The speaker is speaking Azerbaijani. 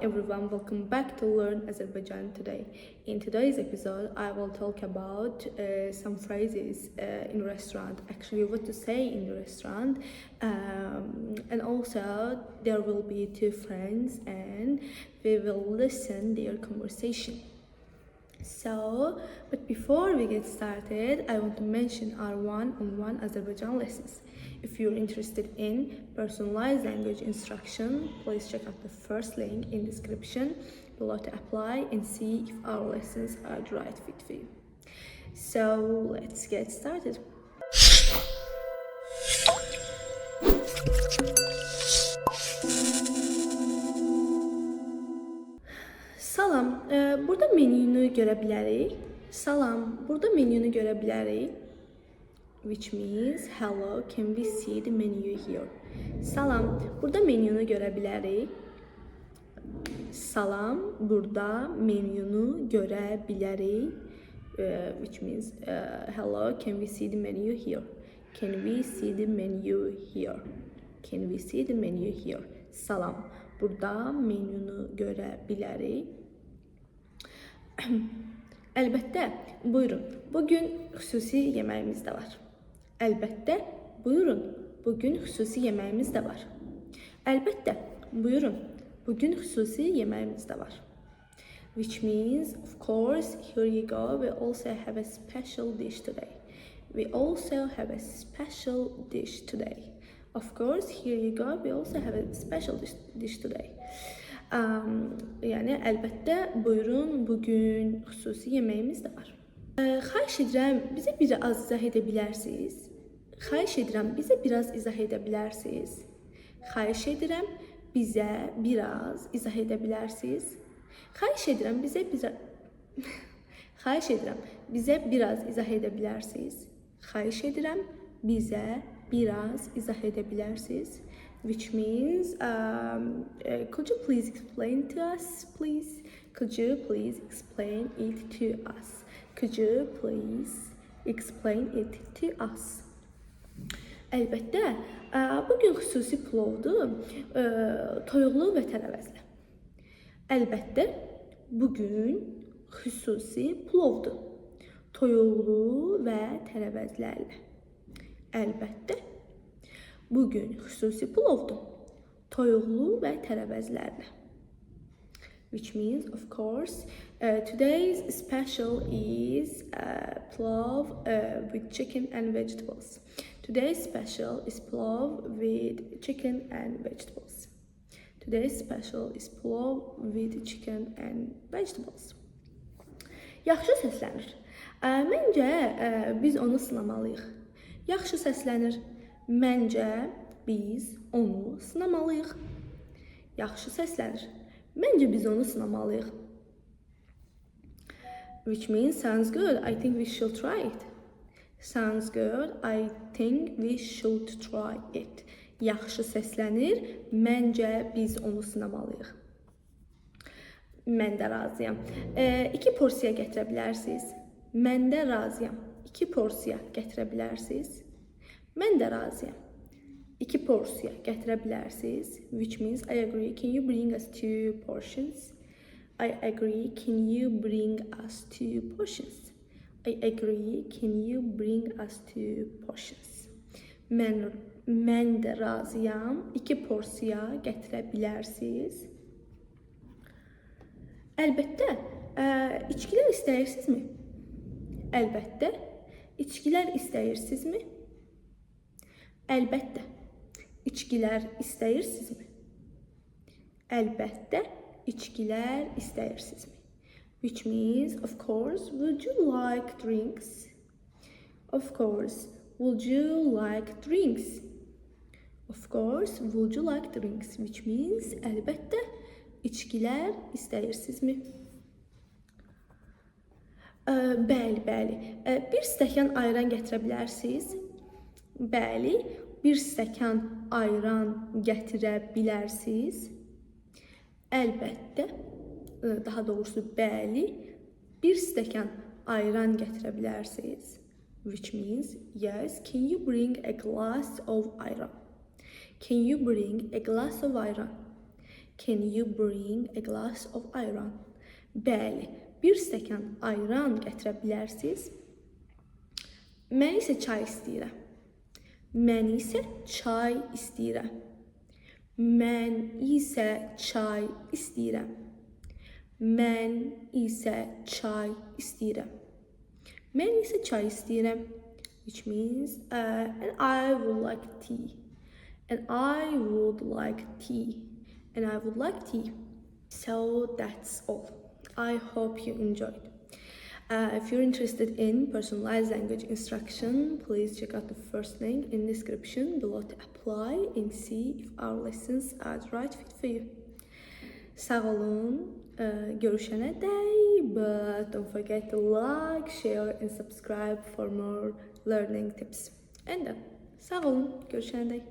everyone, welcome back to Learn Azerbaijan today. In today's episode, I will talk about some phrases in restaurant, actually what to say in the restaurant, and also there will be two friends and we will listen their conversation. But before we get started, I want to mention our one-on-one Azerbaijan lessons. If you're interested in personalized language instruction, please check out the first link in description below to apply and see if our lessons are the right fit for you. So let's get started. Salam, burada menüyü görə bilərik. Salam, burada menüyü görə bilərik. Which means, hello, can we see the menu here? Salam, burada menüyü görə bilərik. Salam, burada menüyü görə bilərik. Which means, hello, can we see the menu here? Can we see the menu here? Can we see the menu here? Salam, burada menüyü görə bilərik. Əlbəttə, buyurun, bugün xüsusi yeməyimiz də var. Əlbəttə, buyurun, bugün xüsusi yeməyimiz də var. Əlbəttə, buyurun, bugün xüsusi yeməyimiz də var. Which means, of course, here you go, we also have a special dish today. We also have a special dish today. Of course, here you go, we also have a special dish today. Yəni, əlbəttə, buyurun, bugün xüsusi yeməyimiz də var. Xahiş edirəm, bizə biraz izah edə bilərsiniz? Xahiş edirəm, bizə biraz izah edə bilərsiniz? Xahiş edirəm, bizə biraz izah edə bilərsiniz? Xahiş edirəm, Xahiş edirəm, bizə biraz izah edə bilərsiniz? Xahiş edirəm, bizə biraz izah edə bilərsiniz? Which means, could you please explain to us, please? Could you please explain it to us? Could you please explain it to us? Əlbəttə, bugün xüsusi plovdur, toyuqlu və tərəvəzli. Əlbəttə, bugün xüsusi plovdur, toyuqlu və tərəvəzlərlə. Əlbəttə, bugün xüsusi plovdur, toyuqlu və tərəvəzlərlə. Which means, of course, today's special is plov with chicken and vegetables. Today's special is plov with chicken and vegetables. Today's special is plov with chicken and vegetables. Yaxşı səslənir. Məncə, biz onu sınamalıyıq. Yaxşı səslənir. Məncə, biz onu sınamalıyıq. Yaxşı səslənir. Məncə, biz onu sınamalıyıq. Which means, sounds good, I think we should try it. Sounds good, I think we should try it. Yaxşı səslənir. Məncə, biz onu sınamalıyıq. Mən də razıyam. 2 porsiya gətirə bilərsiniz? Mən də razıyam. 2 porsiya gətirə bilərsiniz? Mən də razıyam. 2 porsiya gətirə bilərsiniz? Which means, I agree, can you bring us 2 portions? I agree, can you bring us 2 portions? I agree, can you bring us 2 portions? Mən də razıyam. 2 porsiya gətirə bilərsiniz? Əlbəttə, içkilər istəyirsinizmi? Əlbəttə, içkilər istəyirsinizmi? Əlbəttə, içkilər istəyirsinizmi? Əlbəttə, içkilər istəyirsinizmi? Which means, of course, would you like drinks? Of course, would you like drinks? Of course, would you like drinks? Which means, əlbəttə, içkilər istəyirsinizmi? Bəli. Bir stəkan ayran gətirə bilərsiniz? Bəli, bir stəkan ayran gətirə bilərsiniz? Əlbəttə, daha doğrusu bəli, bir stəkan ayran gətirə bilərsiniz? Which means, yes, can you bring a glass of ayran? Can you bring a glass of ayran? Can you bring a glass of ayran? Bəli, bir stəkan ayran gətirə bilərsiniz? Mən isə çay istəyirəm. Mən isə çay istəyirəm. Mən isə çay istəyirəm. Mən isə çay istəyirəm. Mən isə çay istəyirəm. Which means and I would like tea. And I would like tea. And I would like tea. So that's all. I hope you enjoyed. If you're interested in personalized language instruction, please check out the first link in the description below to apply and see if our lessons are the right fit for you. Sağ olun, görüşene dek, but don't forget to like, share and subscribe for more learning tips. And then, sağ olun, görüşene dek.